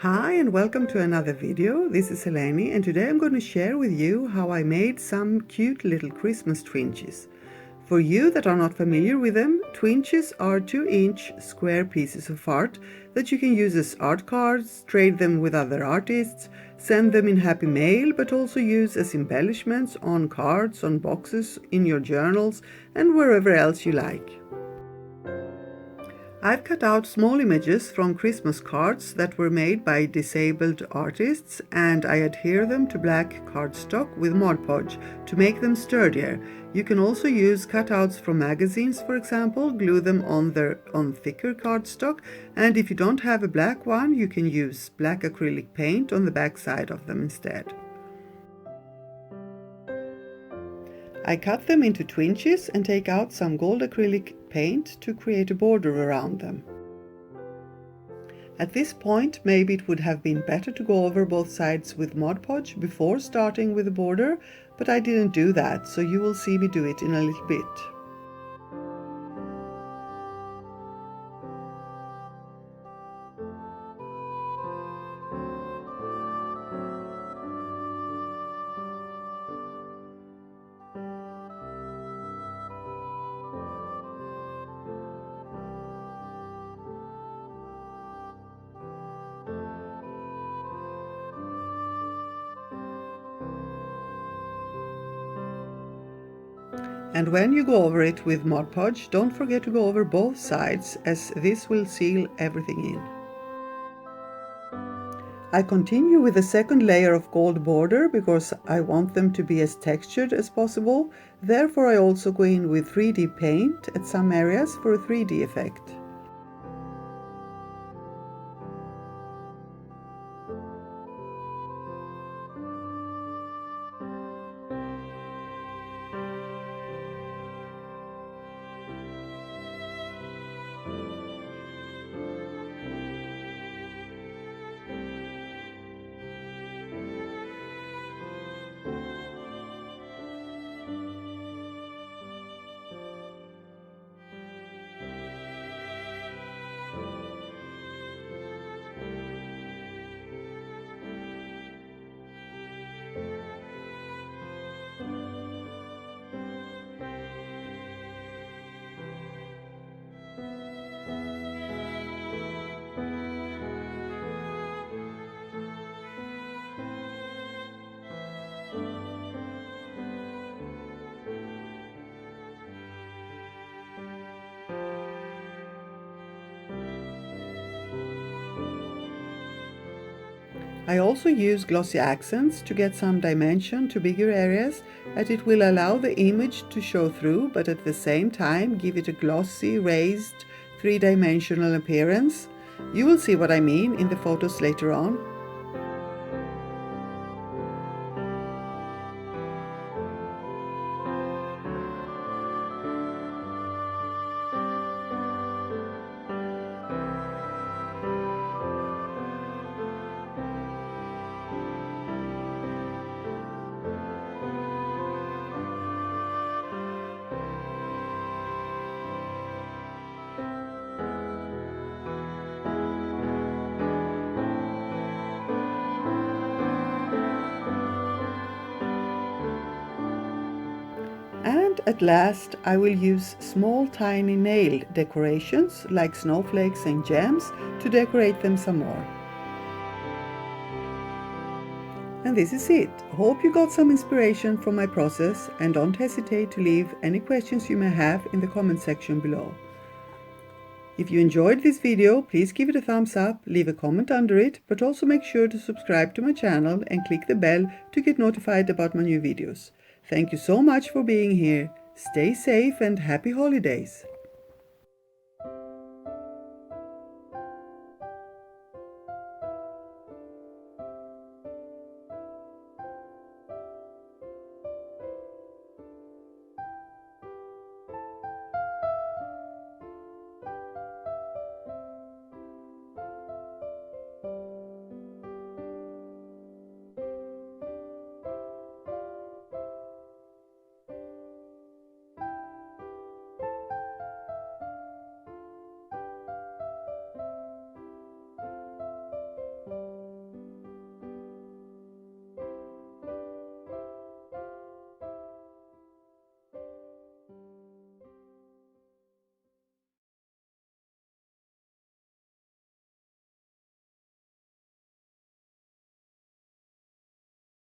Hi and welcome to another video. This is Eleni and today I'm going to share with you how I made some cute little Christmas Twinchies. For you that are not familiar with them, Twinchies are 2-inch square pieces of art that you can use as art cards, trade them with other artists, send them in happy mail, but also use as embellishments on cards, on boxes, in your journals and wherever else you like. I've cut out small images from Christmas cards that were made by disabled artists and I adhere them to black cardstock with Mod Podge to make them sturdier. You can also use cutouts from magazines, for example, glue them on thicker cardstock, and if you don't have a black one, you can use black acrylic paint on the back side of them instead. I cut them into Twinchies and take out some gold acrylic paint to create a border around them. At this point, maybe it would have been better to go over both sides with Mod Podge before starting with the border, but I didn't do that, so you will see me do it in a little bit. And when you go over it with Mod Podge, don't forget to go over both sides, as this will seal everything in. I continue with the second layer of gold border because I want them to be as textured as possible. Therefore, I also go in with 3D paint at some areas for a 3D effect. I also use glossy accents to get some dimension to bigger areas, as it will allow the image to show through, but at the same time give it a glossy, raised, three-dimensional appearance. You will see what I mean in the photos later on. And at last I will use small tiny nail decorations like snowflakes and gems to decorate them some more. And this is it. Hope you got some inspiration from my process, and don't hesitate to leave any questions you may have in the comment section below. If you enjoyed this video, please give it a thumbs up, leave a comment under it, but also make sure to subscribe to my channel and click the bell to get notified about my new videos. Thank you so much for being here. Stay safe and happy holidays!